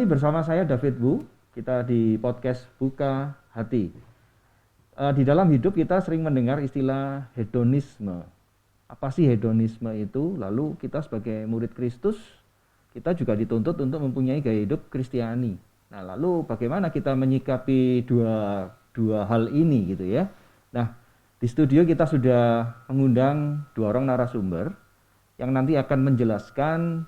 bersama saya David Bu, kita di podcast Buka Hati. Di dalam hidup kita sering mendengar istilah hedonisme. Apa sih hedonisme itu? Lalu kita sebagai murid Kristus, kita juga dituntut untuk mempunyai gaya hidup Kristiani. Nah, lalu bagaimana kita menyikapi dua hal ini gitu ya? Nah, di studio kita sudah mengundang 2 orang narasumber yang nanti akan menjelaskan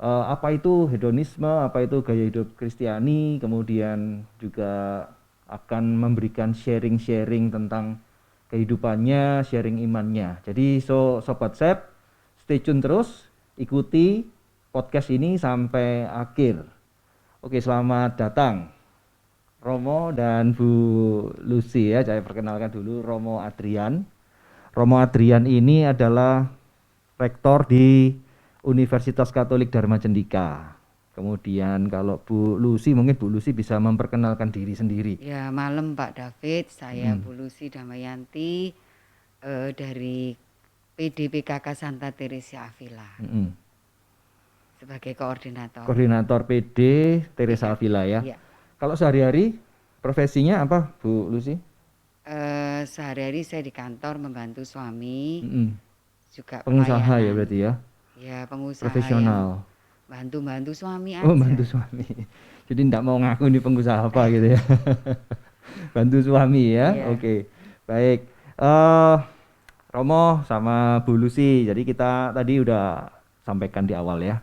apa itu hedonisme, apa itu gaya hidup Kristiani, kemudian juga akan memberikan sharing-sharing tentang kehidupannya, sharing imannya. Jadi Sobat Sep, stay tune terus, ikuti podcast ini sampai akhir. Oke, selamat datang Romo dan Bu Lucy ya. Saya perkenalkan dulu Romo Adrian. Romo Adrian ini adalah rektor di Universitas Katolik Dharma Cendika. Kemudian kalau Bu Lucy, mungkin Bu Lucy bisa memperkenalkan diri sendiri. Ya, malam Pak David, saya Bu Lucy Damayanti dari PDPKK Santa Teresa Avila sebagai koordinator. Koordinator PD Teresa Avila ya. Iya. Kalau sehari-hari profesinya apa Bu Lucy? Sehari-hari saya di kantor membantu suami, juga pengusaha pelayanan. Ya berarti ya? Ya, pengusaha profesional. Bantu-bantu suami aja. Oh, bantu suami. Jadi enggak mau ngaku ini pengusaha apa gitu ya. Bantu suami ya. Iya. Oke. Baik. Romo sama Bu Lucy. Jadi kita tadi udah sampaikan di awal ya.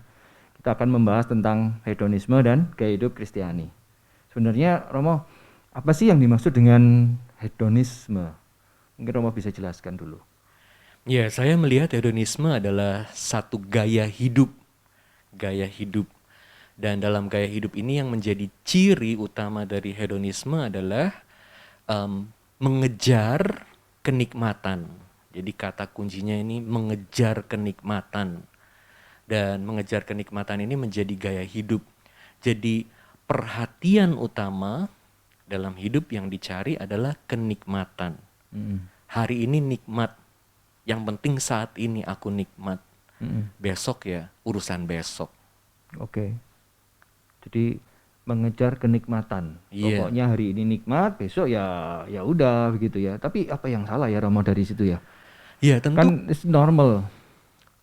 Kita akan membahas tentang hedonisme dan gaya hidup Kristiani. Sebenarnya Romo, apa sih yang dimaksud dengan hedonisme? Mungkin Romo bisa jelaskan dulu. Ya, saya melihat hedonisme adalah satu gaya hidup. Gaya hidup. Dan dalam gaya hidup ini yang menjadi ciri utama dari hedonisme adalah mengejar kenikmatan. Jadi kata kuncinya ini mengejar kenikmatan. Dan mengejar kenikmatan ini menjadi gaya hidup. Jadi perhatian utama dalam hidup yang dicari adalah kenikmatan. Hari ini nikmat. Yang penting saat ini aku nikmat. Besok ya urusan besok. Oke. Jadi mengejar kenikmatan. Pokoknya hari ini nikmat, besok ya udah begitu ya. Tapi apa yang salah ya Romo dari situ ya? Iya, tentu. Kan it's normal.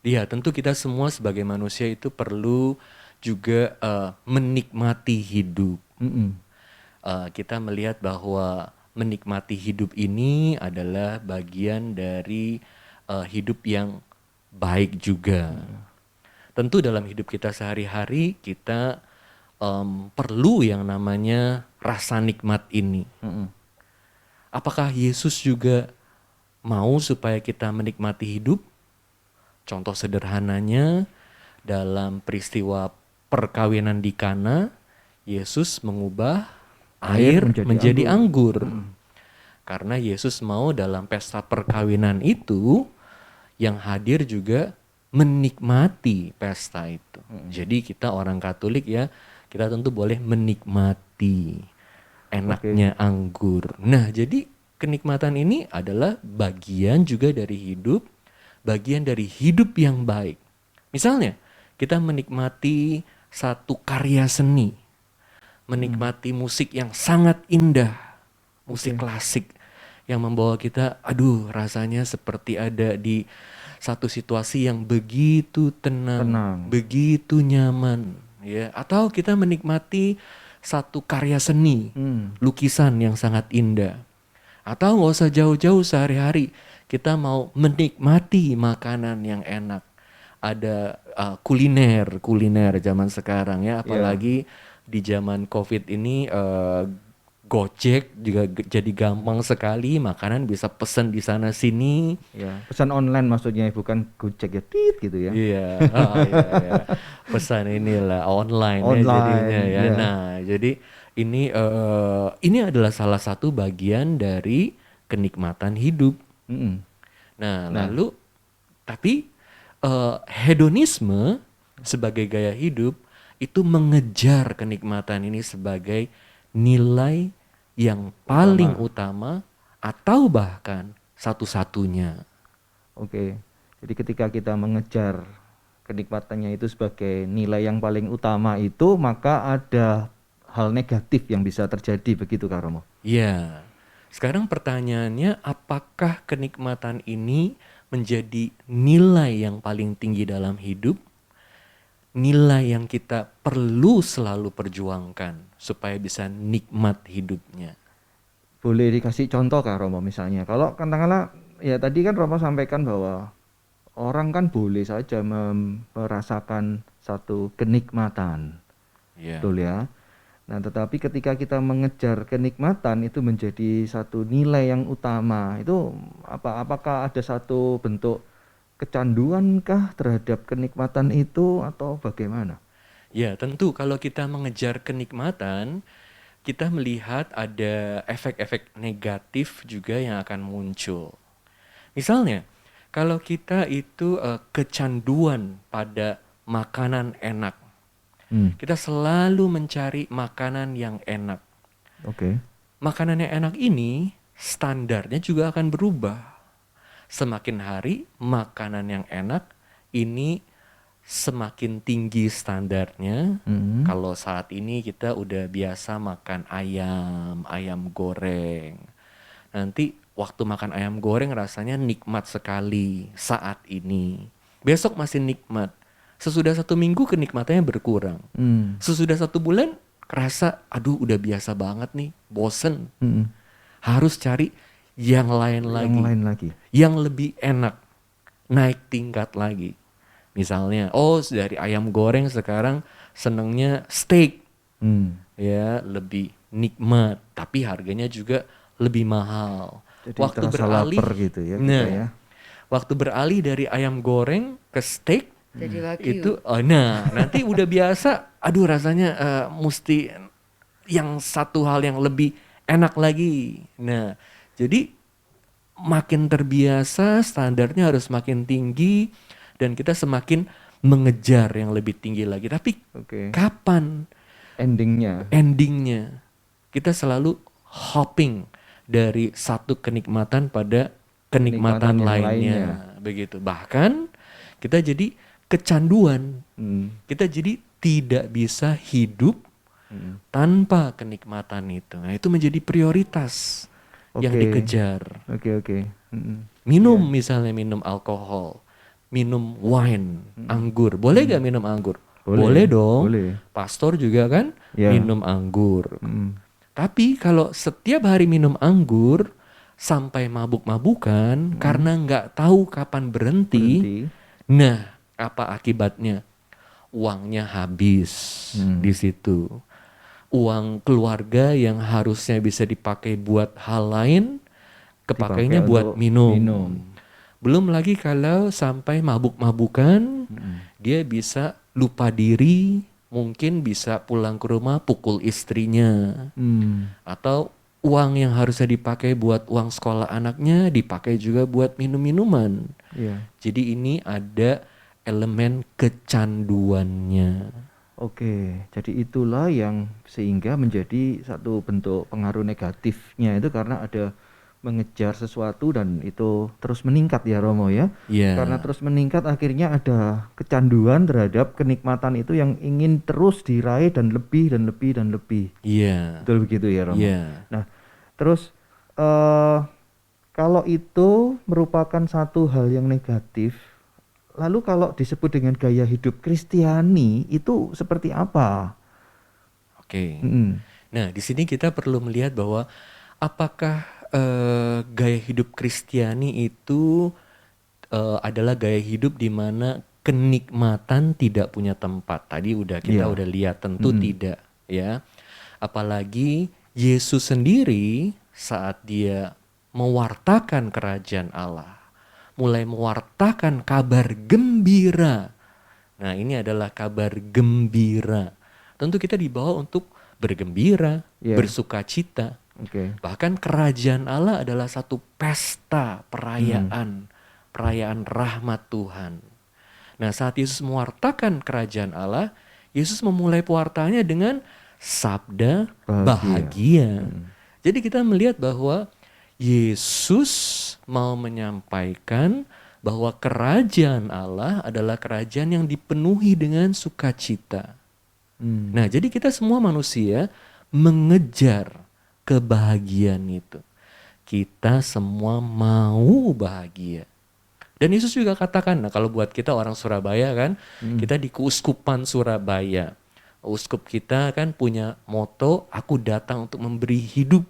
Iya, tentu kita semua sebagai manusia itu perlu juga menikmati hidup. Kita melihat bahwa menikmati hidup ini adalah bagian dari hidup yang baik juga. Tentu dalam hidup kita sehari-hari kita perlu yang namanya rasa nikmat ini. Apakah Yesus juga mau supaya kita menikmati hidup? Contoh sederhananya dalam peristiwa perkawinan di Kana, Yesus mengubah air menjadi anggur. Karena Yesus mau dalam pesta perkawinan itu yang hadir juga menikmati pesta itu. Jadi kita orang Katolik ya, kita tentu boleh menikmati enaknya anggur. Nah, jadi kenikmatan ini adalah bagian juga dari hidup, bagian dari hidup yang baik. Misalnya, kita menikmati satu karya seni, menikmati musik yang sangat indah, musik klasik yang membawa kita, aduh rasanya seperti ada di satu situasi yang begitu tenang. Begitu nyaman, ya. Atau kita menikmati satu karya seni, lukisan yang sangat indah. Atau nggak usah jauh-jauh sehari-hari, kita mau menikmati makanan yang enak. Ada kuliner zaman sekarang ya, apalagi di zaman COVID ini Gojek juga jadi gampang sekali, makanan bisa pesan di sana sini. Ya, pesan online maksudnya, bukan Gojek ya, tit gitu ya. Iya, iya. Pesan inilah online ya jadinya ya. Ya. Nah, jadi ini adalah salah satu bagian dari kenikmatan hidup. Nah, lalu tapi hedonisme sebagai gaya hidup itu mengejar kenikmatan ini sebagai nilai yang paling utama atau bahkan satu-satunya. Oke. Jadi ketika kita mengejar kenikmatannya itu sebagai nilai yang paling utama itu, maka ada hal negatif yang bisa terjadi, begitu Kak Romo? Iya. Sekarang pertanyaannya, apakah kenikmatan ini menjadi nilai yang paling tinggi dalam hidup? Nilai yang kita perlu selalu perjuangkan supaya bisa nikmat hidupnya. Boleh dikasih contoh Kak Romo misalnya, kalau katakanlah ya tadi kan Romo sampaikan bahwa orang kan boleh saja merasakan satu kenikmatan, Iya. betul ya. Nah, tetapi ketika kita mengejar kenikmatan itu menjadi satu nilai yang utama, itu apakah ada satu bentuk kecanduankah terhadap kenikmatan itu atau bagaimana? Ya, tentu kalau kita mengejar kenikmatan, kita melihat ada efek-efek negatif juga yang akan muncul. Misalnya, kalau kita itu kecanduan pada makanan enak, kita selalu mencari makanan yang enak. Oke. Makanan yang enak ini standarnya juga akan berubah. Semakin hari makanan yang enak ini semakin tinggi standarnya. Kalau saat ini kita udah biasa makan ayam goreng. Nanti waktu makan ayam goreng rasanya nikmat sekali saat ini. Besok masih nikmat. Sesudah 1 minggu kenikmatannya berkurang. Sesudah 1 bulan kerasa aduh udah biasa banget nih, bosen. Harus cari yang lain lagi. Yang lebih enak. Naik tingkat lagi. Misalnya, dari ayam goreng sekarang senengnya steak. Ya, lebih nikmat, tapi harganya juga lebih mahal. Jadi Waktu terasa beralih lapar gitu ya kita ya. Waktu beralih dari ayam goreng ke steak Jadi wagyu. itu nanti udah biasa, aduh rasanya mesti yang satu hal yang lebih enak lagi. Nah, jadi makin terbiasa standarnya harus makin tinggi dan kita semakin mengejar yang lebih tinggi lagi. Tapi kapan endingnya? Kita selalu hopping dari satu kenikmatan pada kenikmatan lainnya. Begitu. Bahkan kita jadi kecanduan. Kita jadi tidak bisa hidup tanpa kenikmatan itu. Nah, itu menjadi prioritas yang dikejar. Minum misalnya, minum alkohol, minum wine, anggur. Boleh gak minum anggur? Boleh dong. Pastor juga kan minum anggur. Tapi kalau setiap hari minum anggur sampai mabuk-mabukan karena nggak tahu kapan berhenti, nah apa akibatnya? Uangnya habis di situ. Uang keluarga yang harusnya bisa dipakai buat hal lain, kepakainya buat minum. Belum lagi kalau sampai mabuk-mabukan, dia bisa lupa diri, mungkin bisa pulang ke rumah pukul istrinya. Atau uang yang harusnya dipakai buat uang sekolah anaknya dipakai juga buat minum-minuman. Jadi ini ada elemen kecanduannya. Jadi itulah yang sehingga menjadi satu bentuk pengaruh negatifnya itu karena ada mengejar sesuatu dan itu terus meningkat ya Romo ya. Karena terus meningkat akhirnya ada kecanduan terhadap kenikmatan itu yang ingin terus diraih dan lebih dan lebih dan lebih. Betul begitu ya Romo. Nah, terus kalau itu merupakan satu hal yang negatif, lalu kalau disebut dengan gaya hidup Kristiani itu seperti apa? Nah, di sini kita perlu melihat bahwa apakah gaya hidup Kristiani itu adalah gaya hidup di mana kenikmatan tidak punya tempat. Tadi kita udah lihat tentu tidak ya. Apalagi Yesus sendiri saat dia mewartakan kerajaan Allah, mulai mewartakan kabar gembira. Nah, ini adalah kabar gembira. Tentu kita dibawa untuk bergembira, bersukacita. Bahkan kerajaan Allah adalah satu pesta perayaan, perayaan rahmat Tuhan. Nah, saat Yesus mewartakan kerajaan Allah, Yesus memulai pewartaannya dengan sabda bahagia. Jadi kita melihat bahwa Yesus mau menyampaikan bahwa kerajaan Allah adalah kerajaan yang dipenuhi dengan sukacita. Nah, jadi kita semua manusia mengejar kebahagiaan itu. Kita semua mau bahagia. Dan Yesus juga katakan, nah kalau buat kita orang Surabaya kan, kita di Keuskupan Surabaya. Uskup kita kan punya moto, aku datang untuk memberi hidup.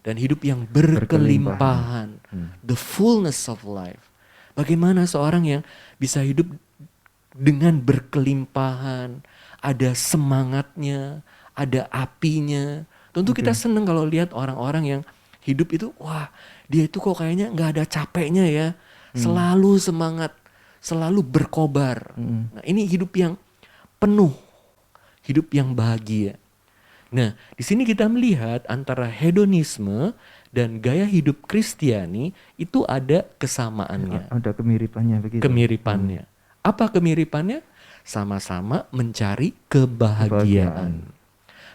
Dan hidup yang berkelimpahan. The fullness of life. Bagaimana seorang yang bisa hidup dengan berkelimpahan, ada semangatnya, ada apinya. Tentu kita senang kalau lihat orang-orang yang hidup itu, wah dia itu kok kayaknya nggak ada capeknya ya. Selalu semangat, selalu berkobar. Nah ini hidup yang penuh, hidup yang bahagia. Nah di sini kita melihat antara hedonisme dan gaya hidup Kristiani itu ada kesamaannya. Ada kemiripannya begitu. Kemiripannya. Apa kemiripannya? Sama-sama mencari kebahagiaan.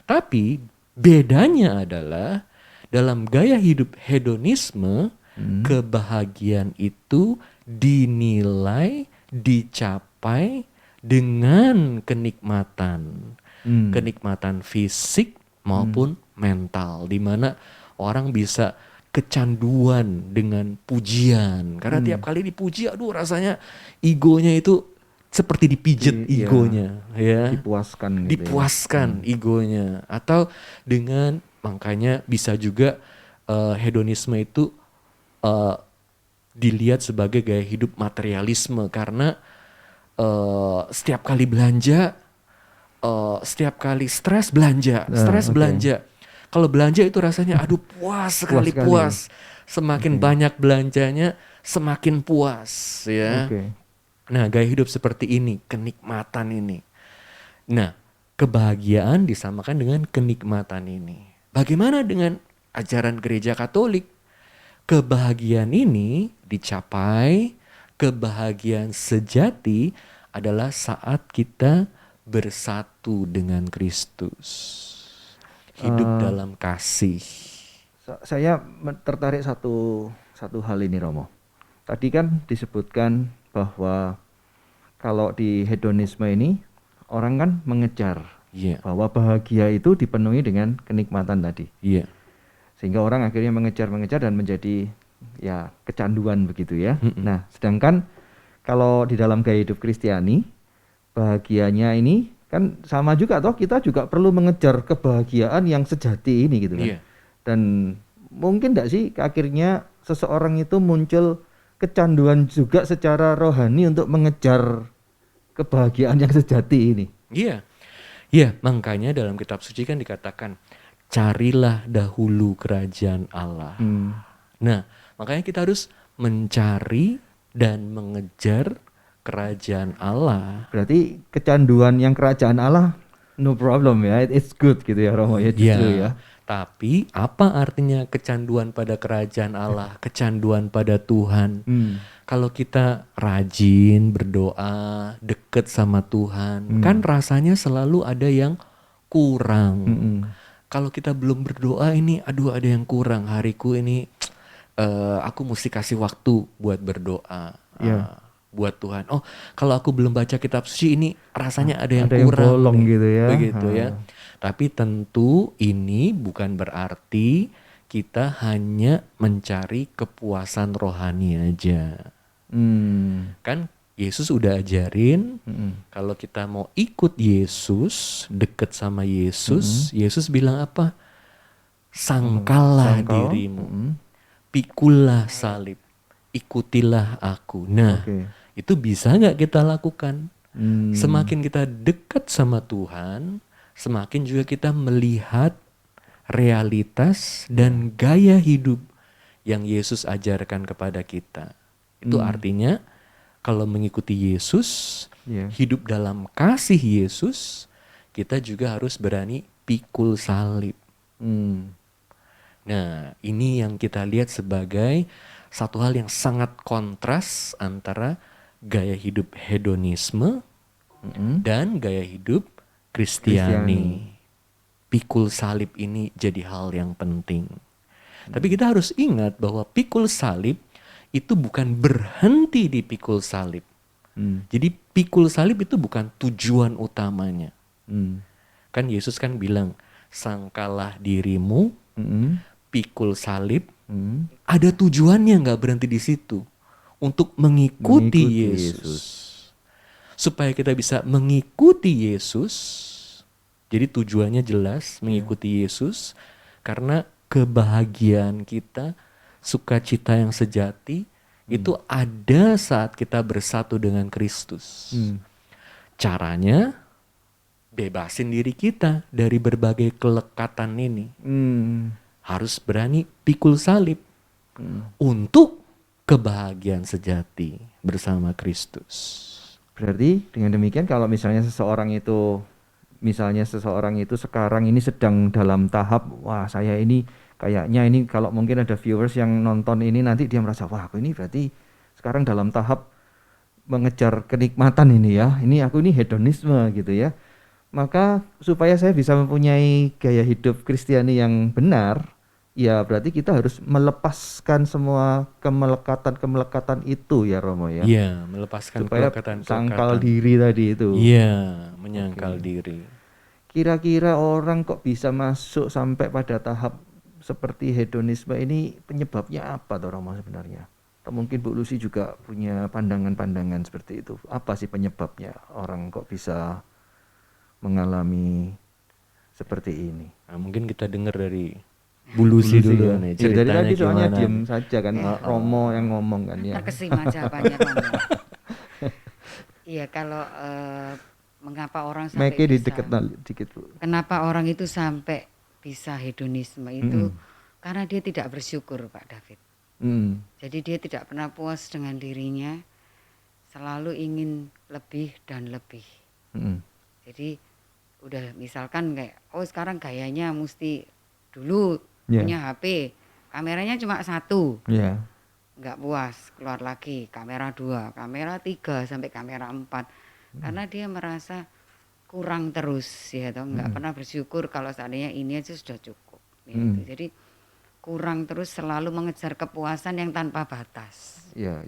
Tapi bedanya adalah dalam gaya hidup hedonisme, kebahagiaan itu dinilai, dicapai dengan kenikmatan. Kenikmatan fisik maupun mental. Di mana orang bisa kecanduan dengan pujian. Karena tiap kali dipuji, aduh rasanya egonya itu seperti dipijet egonya, ya. Dipuaskan gitu. Dipuaskan egonya. Atau dengan, makanya bisa juga hedonisme itu dilihat sebagai gaya hidup materialisme. Karena setiap kali belanja, setiap kali stres belanja, belanja. Kalau belanja itu rasanya aduh puas sekali. Semakin banyak belanjanya, semakin puas ya. Nah gaya hidup seperti ini, kenikmatan ini. Nah kebahagiaan disamakan dengan kenikmatan ini. Bagaimana dengan ajaran gereja Katolik? Kebahagiaan ini dicapai, kebahagiaan sejati adalah saat kita bersatu dengan Kristus. Hidup dalam kasih. Saya tertarik satu hal ini Romo. Tadi kan disebutkan bahwa kalau di hedonisme ini orang kan mengejar bahwa bahagia itu dipenuhi dengan kenikmatan tadi. Sehingga orang akhirnya mengejar dan menjadi ya kecanduan begitu ya. Nah, sedangkan kalau di dalam gaya hidup Kristiani, bahagianya ini kan sama juga toh, kita juga perlu mengejar kebahagiaan yang sejati ini gitu kan. Dan mungkin enggak sih akhirnya seseorang itu muncul kecanduan juga secara rohani untuk mengejar kebahagiaan yang sejati ini. Iya, makanya dalam kitab suci kan dikatakan carilah dahulu kerajaan Allah. Nah, makanya kita harus mencari dan mengejar kerajaan Allah. Berarti kecanduan yang kerajaan Allah no problem ya, it's good gitu ya Romo ya justru ya. Tapi apa artinya kecanduan pada kerajaan Allah, kecanduan pada Tuhan? Kalau kita rajin berdoa, deket sama Tuhan, kan rasanya selalu ada yang kurang. Kalau kita belum berdoa ini, aduh ada yang kurang, hariku ini aku mesti kasih waktu buat berdoa. Buat Tuhan. Oh, kalau aku belum baca kitab suci ini rasanya ada yang kurang. Yang bolong gitu ya. Begitu ya. Tapi tentu ini bukan berarti kita hanya mencari kepuasan rohani aja. Kan Yesus udah ajarin kalau kita mau ikut Yesus, deket sama Yesus, Yesus bilang apa? Sangkallah dirimu, pikullah salib, ikutilah aku. Nah, itu bisa nggak kita lakukan? Semakin kita dekat sama Tuhan, semakin juga kita melihat realitas dan gaya hidup yang Yesus ajarkan kepada kita. Itu artinya kalau mengikuti Yesus, hidup dalam kasih Yesus, kita juga harus berani pikul salib. Nah, ini yang kita lihat sebagai satu hal yang sangat kontras antara gaya hidup hedonisme dan gaya hidup Kristiani. Pikul salib ini jadi hal yang penting. Tapi kita harus ingat bahwa pikul salib itu bukan berhenti di pikul salib. Jadi pikul salib itu bukan tujuan utamanya. Kan Yesus kan bilang, sangkalah dirimu, pikul salib, ada tujuannya, nggak berhenti di situ. Untuk mengikuti Yesus. Supaya kita bisa mengikuti Yesus, jadi tujuannya jelas, mengikuti Yesus, karena kebahagiaan kita, sukacita yang sejati, itu ada saat kita bersatu dengan Kristus. Caranya, bebasin diri kita dari berbagai kelekatan ini. Harus berani pikul salib untuk kebahagiaan sejati bersama Kristus. Berarti dengan demikian kalau misalnya seseorang itu sekarang ini sedang dalam tahap, wah saya ini kayaknya ini, kalau mungkin ada viewers yang nonton ini nanti dia merasa, wah aku ini berarti sekarang dalam tahap mengejar kenikmatan ini ya, ini aku ini hedonisme gitu ya. Maka supaya saya bisa mempunyai gaya hidup Kristiani yang benar, ya berarti kita harus melepaskan semua kemelekatan itu ya Romo ya. Iya, melepaskan Supaya kelekatan. sangkal diri tadi itu. Iya, menyangkal diri. Kira-kira orang kok bisa masuk sampai pada tahap seperti hedonisme ini, penyebabnya apa toh Romo sebenarnya? Atau mungkin Bu Lucy juga punya pandangan-pandangan seperti itu. Apa sih penyebabnya orang kok bisa mengalami seperti ini? Nah, mungkin kita dengar dari Bu Lucy dulu ya. nih, Ya, dari ceritanya tadi soalnya gimana. diem saja kan, Romo yang ngomong kan ya. Terkesima jawabannya Romo. Iya, kalau mengapa orang sampai Make di bisa, deket dikit Bu. kenapa orang itu sampai bisa hedonisme itu, karena dia tidak bersyukur Pak David. Jadi dia tidak pernah puas dengan dirinya, selalu ingin lebih dan lebih. Jadi udah misalkan kayak, oh sekarang gayanya mesti dulu punya HP, kameranya cuma 1. Nggak puas, keluar lagi kamera 2, kamera 3 sampai kamera 4. Karena dia merasa kurang terus ya toh, nggak pernah bersyukur kalau seandainya ini aja sudah cukup gitu. Jadi kurang terus, selalu mengejar kepuasan yang tanpa batas. Iya.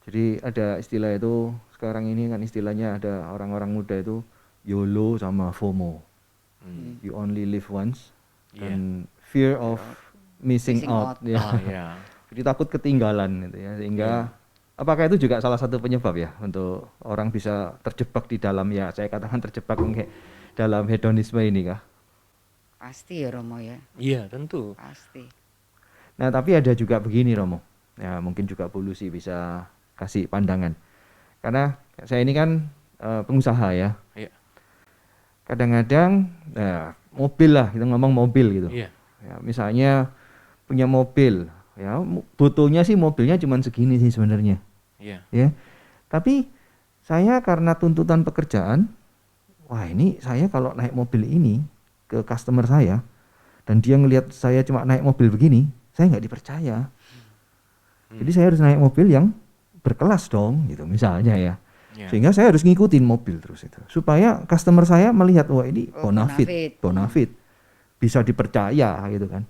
Jadi ada istilah itu sekarang ini kan, istilahnya ada orang-orang muda itu YOLO sama FOMO. You only live once, dan fear of missing out. Ya. Jadi takut ketinggalan gitu ya, sehingga apakah itu juga salah satu penyebab ya untuk orang bisa terjebak di dalam, ya saya katakan terjebak dalam hedonisme ini kah? Pasti ya Romo ya. Iya, tentu. Pasti. Nah tapi ada juga begini Romo, ya mungkin juga Bu Lucy bisa kasih pandangan, karena saya ini kan pengusaha ya. Kadang-kadang mobil lah, kita ngomong mobil gitu. Ya, misalnya punya mobil, ya butuhnya sih mobilnya cuma segini sih sebenarnya. Ya. Tapi saya karena tuntutan pekerjaan, wah ini saya kalau naik mobil ini ke customer saya dan dia ngelihat saya cuma naik mobil begini, saya nggak dipercaya. Jadi saya harus naik mobil yang berkelas dong, gitu misalnya ya. Sehingga saya harus ngikutin mobil terus itu, supaya customer saya melihat, wah ini bonafit, bisa dipercaya gitu kan.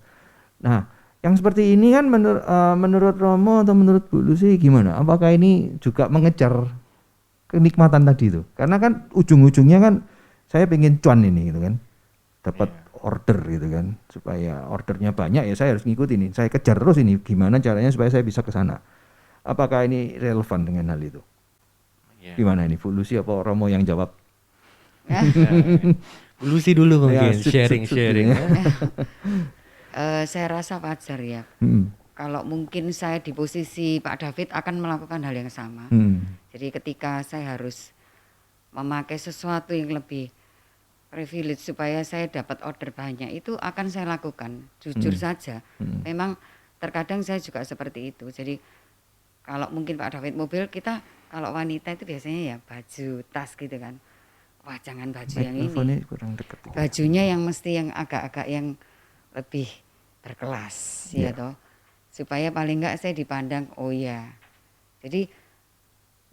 Nah, yang seperti ini kan menurut Romo atau menurut Bu Lucy gimana? Apakah ini juga mengejar kenikmatan tadi itu? Karena kan ujung-ujungnya kan saya pengen cuan ini gitu kan, dapat order gitu kan, supaya ordernya banyak ya saya harus ngikutin ini, saya kejar terus ini gimana caranya supaya saya bisa ke sana. Apakah ini relevan dengan hal itu? Gimana ini, Bu Lucy apa Romo yang jawab? Bu Lucy dulu mungkin sharing. Saya rasa wajar ya. Kalau mungkin saya di posisi Pak David akan melakukan hal yang sama. Jadi ketika saya harus memakai sesuatu yang lebih privilege supaya saya dapat order banyak, itu akan saya lakukan. Jujur saja, memang terkadang saya juga seperti itu. Jadi kalau mungkin Pak David mobil, kita kalau wanita itu biasanya ya baju, tas gitu kan. Wah jangan baju yang ini, bajunya yang mesti yang agak-agak yang lebih berkelas ya toh, supaya paling enggak saya dipandang, oh ya. Jadi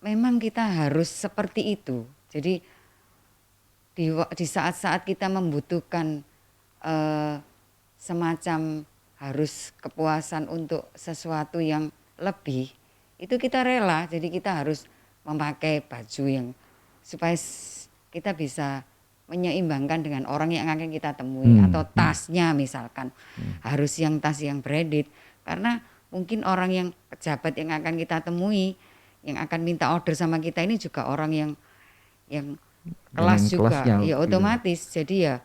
memang kita harus seperti itu. Jadi di saat-saat kita membutuhkan semacam harus kepuasan untuk sesuatu yang lebih, itu kita rela. Jadi kita harus memakai baju yang supaya kita bisa menyeimbangkan dengan orang yang akan kita temui, atau tasnya misalkan harus yang tas yang branded, karena mungkin orang yang pejabat yang akan kita temui, yang akan minta order sama kita ini juga orang yang kelas juga, ya otomatis. Jadi ya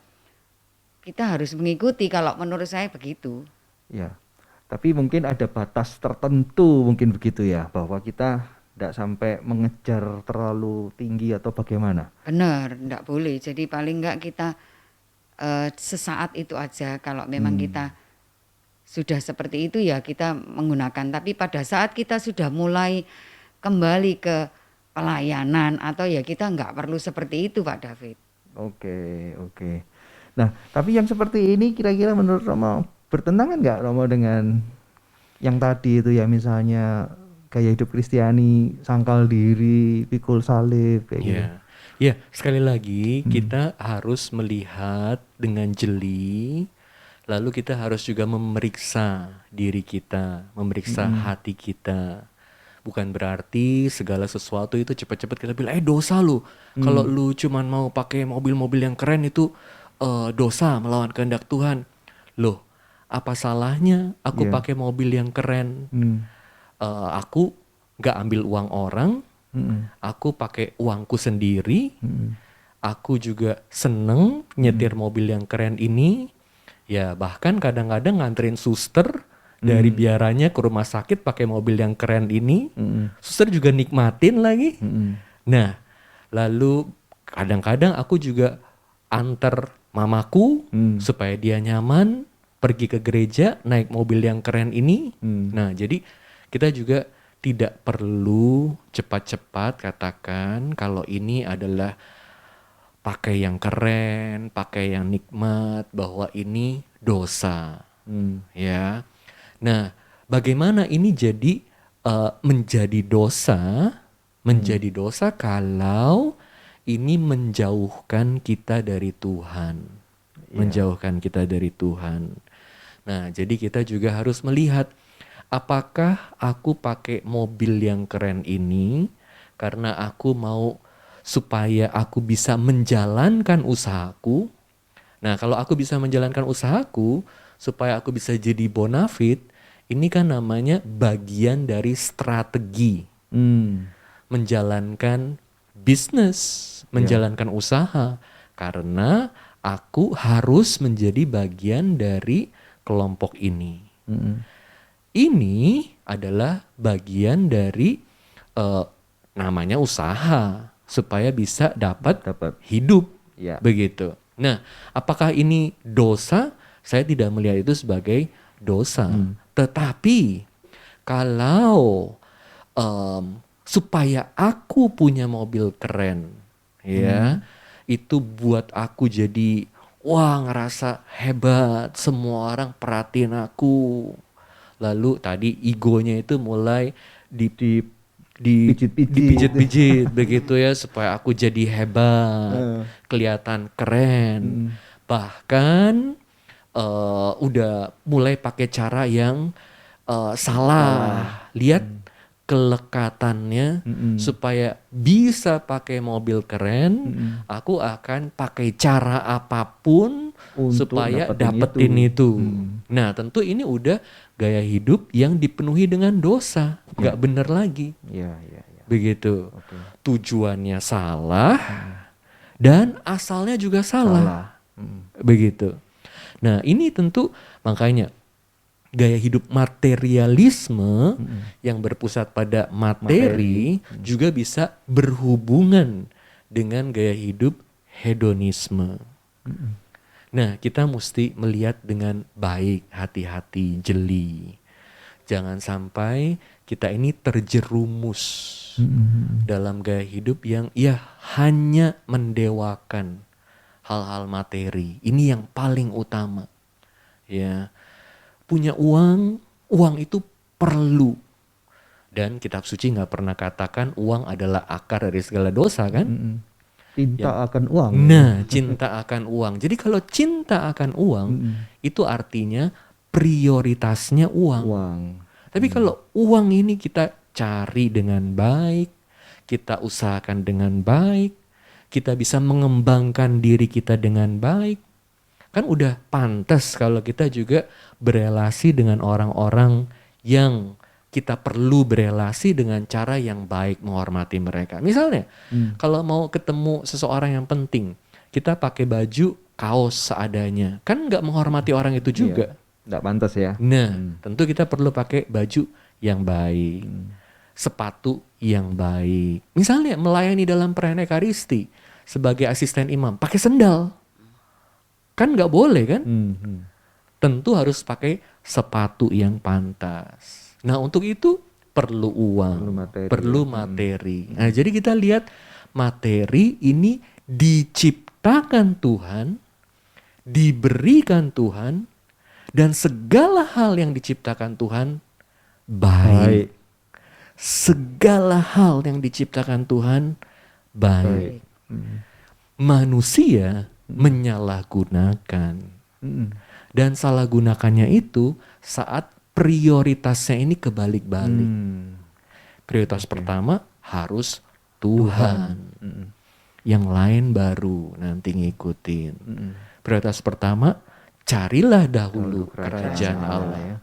kita harus mengikuti, kalau menurut saya begitu. Ya, tapi mungkin ada batas tertentu mungkin begitu ya, bahwa kita tidak sampai mengejar terlalu tinggi atau bagaimana? Benar, tidak boleh. Jadi paling enggak kita sesaat itu aja. Kalau memang kita sudah seperti itu ya kita menggunakan. Tapi pada saat kita sudah mulai kembali ke pelayanan atau ya kita enggak perlu seperti itu, Pak David. Oke. Nah, tapi yang seperti ini kira-kira menurut Romo bertentangan nggak Romo dengan yang tadi itu ya, misalnya gaya hidup Kristiani, sangkal diri, pikul salib kayak gitu. Ya, sekali lagi kita harus melihat dengan jeli, lalu kita harus juga memeriksa diri kita, memeriksa hati kita. Bukan berarti segala sesuatu itu cepat-cepat kita bilang, dosa lu. Kalau lu cuman mau pakai mobil-mobil yang keren itu dosa, melawan kehendak Tuhan. Loh, apa salahnya aku pakai mobil yang keren? Aku gak ambil uang orang, aku pakai uangku sendiri, aku juga seneng nyetir mobil yang keren ini, ya bahkan kadang-kadang nganterin suster dari biaranya ke rumah sakit pakai mobil yang keren ini, suster juga nikmatin lagi. Nah, lalu kadang-kadang aku juga antar mamaku supaya dia nyaman pergi ke gereja naik mobil yang keren ini. Nah, jadi kita juga tidak perlu cepat-cepat katakan kalau ini adalah pakai yang keren, pakai yang nikmat, bahwa ini dosa. Ya. Nah, bagaimana ini jadi menjadi dosa? Menjadi dosa kalau ini menjauhkan kita dari Tuhan. Menjauhkan kita dari Tuhan. Nah, jadi kita juga harus melihat, apakah aku pakai mobil yang keren ini karena aku mau supaya aku bisa menjalankan usahaku. Nah, kalau aku bisa menjalankan usahaku supaya aku bisa jadi bonafit, ini kan namanya bagian dari strategi. Menjalankan bisnis, menjalankan usaha, karena aku harus menjadi bagian dari kelompok ini. Ini adalah bagian dari namanya usaha supaya bisa dapat hidup, begitu. Nah, apakah ini dosa? Saya tidak melihat itu sebagai dosa. Tetapi kalau supaya aku punya mobil keren, itu buat aku jadi ngerasa hebat, semua orang perhatiin aku. Lalu tadi egonya itu mulai dipijit-pijit begitu ya, supaya aku jadi hebat, kelihatan keren. Bahkan udah mulai pakai cara yang salah. Lihat kelekatannya, supaya bisa pakai mobil keren, aku akan pakai cara apapun untuk supaya dapetin itu. Nah, tentu ini udah gaya hidup yang dipenuhi dengan dosa, nggak bener lagi. Begitu. Tujuannya salah dan asalnya juga salah. Begitu. Nah, ini tentu makanya gaya hidup materialisme yang berpusat pada materi juga bisa berhubungan dengan gaya hidup hedonisme. Nah, kita mesti melihat dengan baik, hati-hati, jeli. Jangan sampai kita ini terjerumus dalam gaya hidup yang hanya mendewakan hal-hal materi. Ini yang paling utama. Ya. Punya uang itu perlu. Dan kitab suci gak pernah katakan uang adalah akar dari segala dosa kan? Cinta akan uang. Nah, cinta akan uang. Jadi kalau cinta akan uang, itu artinya prioritasnya uang. Tapi kalau uang ini kita cari dengan baik, kita usahakan dengan baik, kita bisa mengembangkan diri kita dengan baik, kan udah pantas kalau kita juga berelasi dengan orang-orang yang kita perlu berelasi dengan cara yang baik, menghormati mereka. Misalnya, kalau mau ketemu seseorang yang penting, kita pakai baju kaos seadanya, kan nggak menghormati orang itu juga. Nggak pantas ya. Nah, tentu kita perlu pakai baju yang baik, sepatu yang baik. Misalnya melayani dalam perayaan Ekaristi sebagai asisten imam, pakai sendal, kan nggak boleh kan? Tentu harus pakai sepatu yang pantas. Nah, untuk itu perlu uang, perlu materi. Nah, jadi kita lihat materi ini diciptakan Tuhan, diberikan Tuhan, dan segala hal yang diciptakan Tuhan baik. Segala hal yang diciptakan Tuhan baik. Manusia menyalahgunakan. Dan salah gunakannya itu saat prioritasnya ini kebalik-balik. Prioritas pertama harus Tuhan. Yang lain baru nanti ngikutin. Prioritas pertama, carilah dahulu kerajaan Allah.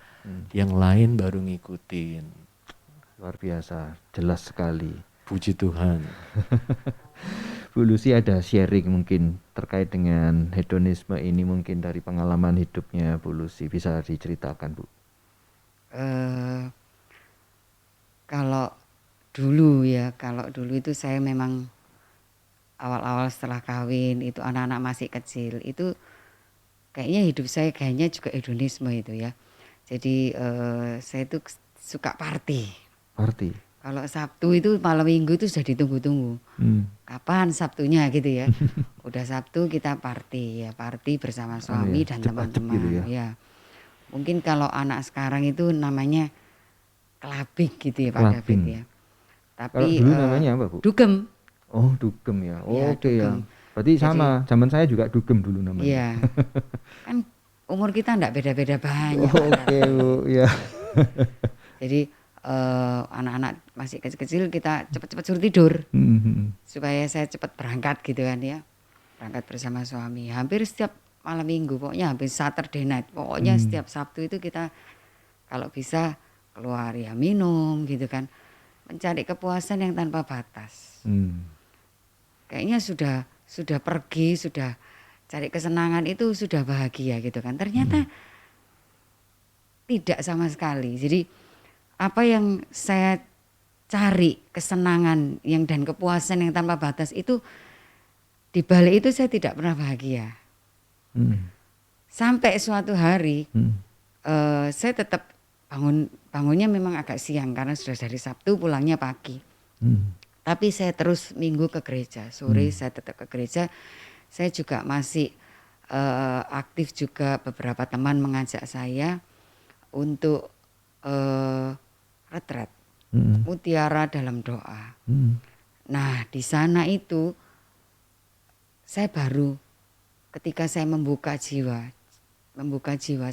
Yang lain baru ngikutin. Luar biasa, jelas sekali. Puji Tuhan. Bu Lucy ada sharing mungkin terkait dengan hedonisme ini mungkin dari pengalaman hidupnya Bu Lucy, bisa diceritakan Bu? Kalau dulu itu saya memang awal-awal setelah kawin itu anak-anak masih kecil itu kayaknya hidup saya kayaknya juga hedonisme itu ya. Jadi saya itu suka party. Kalau Sabtu itu malam Minggu itu sudah ditunggu-tunggu. Kapan Sabtunya gitu ya. Udah Sabtu kita party bersama suami dan teman-teman gitu ya. Mungkin kalau anak sekarang itu namanya kelabing gitu ya Pak David ya. Tapi dulu namanya apa Bu? Dugem. Oh dugem ya. Ya, Oke ya. Berarti sama, zaman saya juga dugem dulu namanya. Iya. Kan umur kita enggak beda-beda banyak. Oke Bu, ya. Jadi anak-anak masih kecil-kecil kita cepat-cepat suruh tidur. Supaya saya cepat berangkat gitu kan ya. Berangkat bersama suami. Hampir setiap malam Minggu, pokoknya hampir Saturday night. Pokoknya setiap Sabtu itu kita kalau bisa keluar ya minum gitu kan. Mencari kepuasan yang tanpa batas. Kayaknya sudah pergi, sudah cari kesenangan itu sudah bahagia gitu kan. Ternyata tidak sama sekali. Jadi apa yang saya cari kesenangan yang dan kepuasan yang tanpa batas itu di balik itu saya tidak pernah bahagia. Sampai suatu hari saya tetap bangunnya memang agak siang karena sudah dari Sabtu pulangnya pagi. Tapi saya terus Minggu ke gereja, sore saya tetap ke gereja. Saya juga masih aktif juga, beberapa teman mengajak saya untuk retret mutiara dalam doa. Nah di sana itu saya baru ketika saya membuka jiwa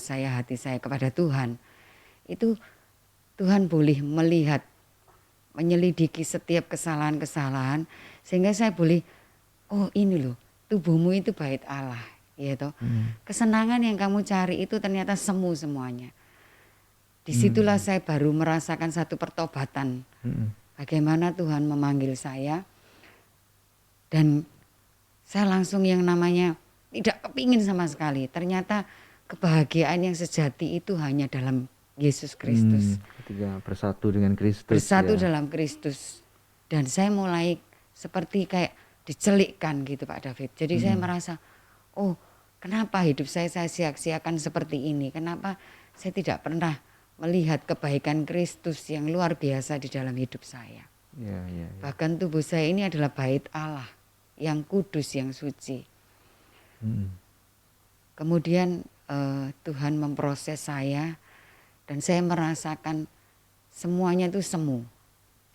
saya, hati saya kepada Tuhan, itu Tuhan boleh melihat, menyelidiki setiap kesalahan-kesalahan sehingga saya boleh, oh ini loh tubuhmu itu bait Allah, ya toh. Kesenangan yang kamu cari itu ternyata semu semuanya. Disitulah saya baru merasakan satu pertobatan. Bagaimana Tuhan memanggil saya dan saya langsung yang namanya tidak kepingin sama sekali. Ternyata kebahagiaan yang sejati itu hanya dalam Yesus Kristus. Ketika bersatu dengan Kristus. Bersatu dalam Kristus. Dan saya mulai seperti kayak dicelikkan gitu Pak David. Jadi saya merasa, oh kenapa hidup saya sia-siakan seperti ini? Kenapa saya tidak pernah melihat kebaikan Kristus yang luar biasa di dalam hidup saya. Bahkan tubuh saya ini adalah bait Allah yang kudus, yang suci. Kemudian Tuhan memproses saya dan saya merasakan semuanya itu semu.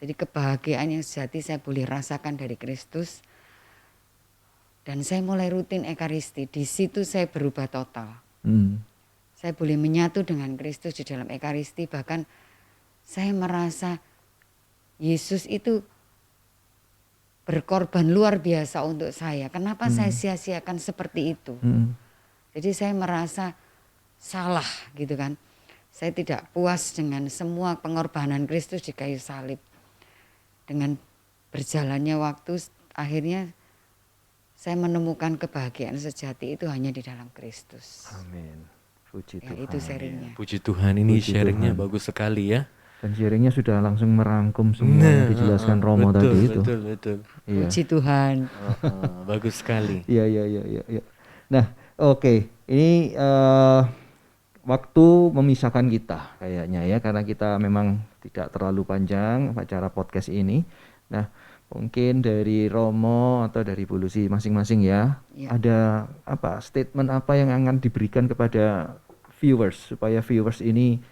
Jadi kebahagiaan yang sejati saya boleh rasakan dari Kristus. Dan saya mulai rutin Ekaristi. Di situ saya berubah total. saya boleh menyatu dengan Kristus di dalam Ekaristi, bahkan saya merasa Yesus itu berkorban luar biasa untuk saya. Kenapa saya sia-siakan seperti itu? Jadi saya merasa salah gitu kan. Saya tidak puas dengan semua pengorbanan Kristus di kayu salib. Dengan berjalannya waktu, akhirnya saya menemukan kebahagiaan sejati itu hanya di dalam Kristus. Amin. Puji Ya, Tuhan. itu sharingnya. Puji Tuhan, ini Puji sharingnya Tuhan. bagus sekali ya. Dan sharingnya sudah langsung merangkum semua yang dijelaskan Romo betul, tadi itu. Betul. Iya. Puji Tuhan. Bagus sekali. Iya. Nah, oke. Ini waktu memisahkan kita kayaknya ya, karena kita memang tidak terlalu panjang acara podcast ini. Nah, mungkin dari Romo atau dari Bu Lucy masing-masing ya, ada statement apa yang akan diberikan kepada viewers supaya viewers ini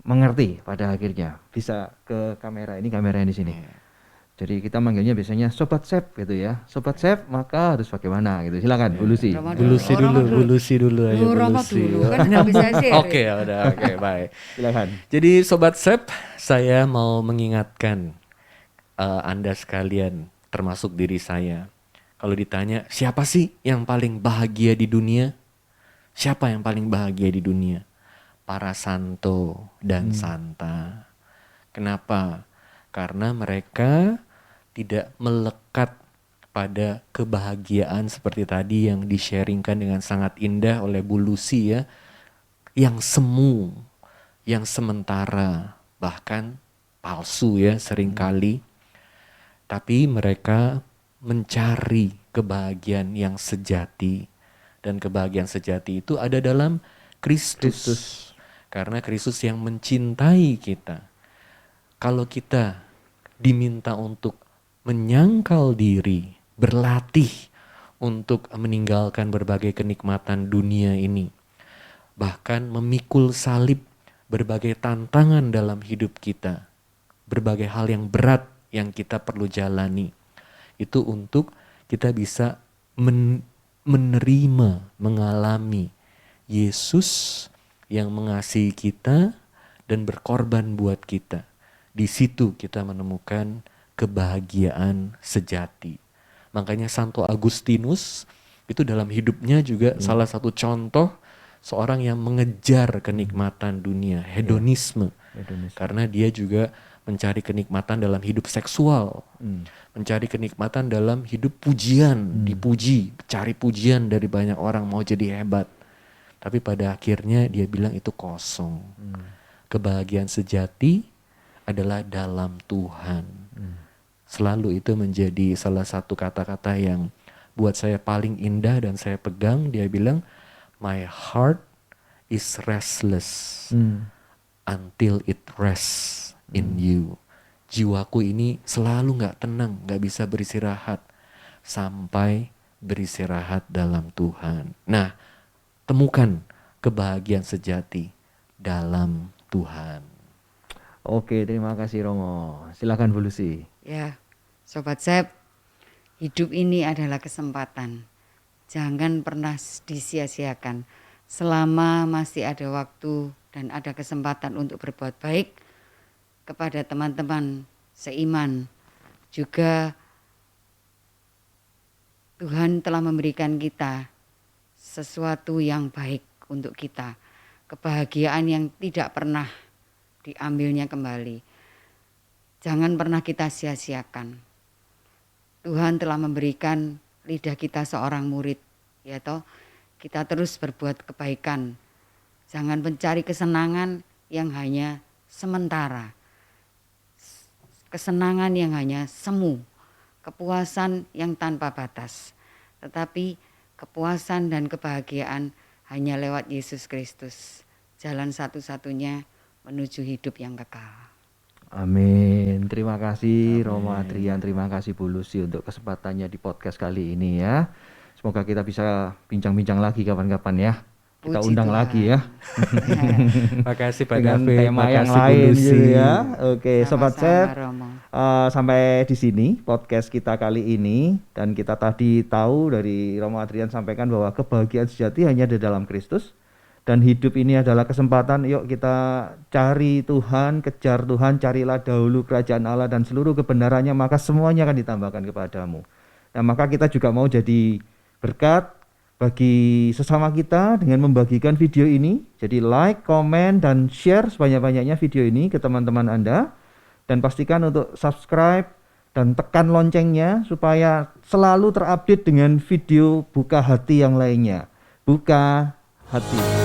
mengerti pada akhirnya. Bisa ke kamera ini di sini. Jadi kita manggilnya biasanya Sobat Sep gitu ya. Sobat Sep maka harus bagaimana gitu. Silakan Bu Lucy. Bu Lucy dulu ayo Bu Romo Lucy. dulu kan nggak bisa share. Oke, baik. Silakan. Jadi Sobat Sep, saya mau mengingatkan Anda sekalian, termasuk diri saya. Kalau ditanya, siapa sih yang paling bahagia di dunia? Siapa yang paling bahagia di dunia? Para santo dan santa. Kenapa? Karena mereka tidak melekat pada kebahagiaan seperti tadi yang di-sharingkan dengan sangat indah oleh Bu Lucy ya. Yang semu, yang sementara, bahkan palsu ya seringkali. Tapi mereka mencari kebahagiaan yang sejati. Dan kebahagiaan sejati itu ada dalam Kristus. Karena Kristus yang mencintai kita. Kalau kita diminta untuk menyangkal diri, berlatih untuk meninggalkan berbagai kenikmatan dunia ini. Bahkan memikul salib berbagai tantangan dalam hidup kita. Berbagai hal yang berat yang kita perlu jalani. Itu untuk kita bisa menerima, mengalami Yesus yang mengasihi kita dan berkorban buat kita. Di situ kita menemukan kebahagiaan sejati. Makanya Santo Agustinus itu dalam hidupnya juga salah satu contoh seorang yang mengejar kenikmatan dunia, hedonisme. Karena dia juga mencari kenikmatan dalam hidup seksual, mencari kenikmatan dalam hidup pujian, dipuji, cari pujian dari banyak orang, mau jadi hebat. Tapi pada akhirnya dia bilang itu kosong. Kebahagiaan sejati adalah dalam Tuhan. Selalu itu menjadi salah satu kata-kata yang buat saya paling indah dan saya pegang. Dia bilang, my heart is restless until it rests in you. Jiwaku ini selalu gak tenang, gak bisa beristirahat sampai beristirahat dalam Tuhan. Nah, temukan kebahagiaan sejati dalam Tuhan. Oke, terima kasih Romo. Silakan Bu Lucy. Ya, Sobat Sep, hidup ini adalah kesempatan. Jangan pernah disia-siakan. Selama masih ada waktu dan ada kesempatan untuk berbuat baik kepada teman-teman seiman. Juga Tuhan telah memberikan kita sesuatu yang baik untuk kita. Kebahagiaan yang tidak pernah diambilnya kembali. Jangan pernah kita sia-siakan. Tuhan telah memberikan lidah kita seorang murid, ya toh. Kita terus berbuat kebaikan. Jangan mencari kesenangan yang hanya sementara. Kesenangan yang hanya semu, kepuasan yang tanpa batas. Tetapi kepuasan dan kebahagiaan hanya lewat Yesus Kristus. Jalan satu-satunya menuju hidup yang kekal. Amin. Terima kasih Romo Adrian, terima kasih Bu Lucy untuk kesempatannya di podcast kali ini ya. Semoga kita bisa bincang-bincang lagi kapan-kapan ya. Kita Puji undang Tuhan. lagi ya. Makasih Pak Dengan David, tema yang makasih Bu lain Lucy. gitu ya. Oke, Sobat Sama-sama, Sep. Romo. Sampai di sini podcast kita kali ini, dan kita tadi tahu dari Romo Adrian sampaikan bahwa kebahagiaan sejati hanya ada dalam Kristus, Dan hidup ini adalah kesempatan, yuk kita cari Tuhan, kejar Tuhan, carilah dahulu kerajaan Allah dan seluruh kebenarannya, maka semuanya akan ditambahkan kepadamu. Nah, maka kita juga mau jadi berkat bagi sesama kita dengan membagikan video ini. Jadi like, komen, dan share sebanyak-banyaknya video ini ke teman-teman Anda. Dan pastikan untuk subscribe dan tekan loncengnya supaya selalu terupdate dengan video Buka Hati yang lainnya. Buka Hati.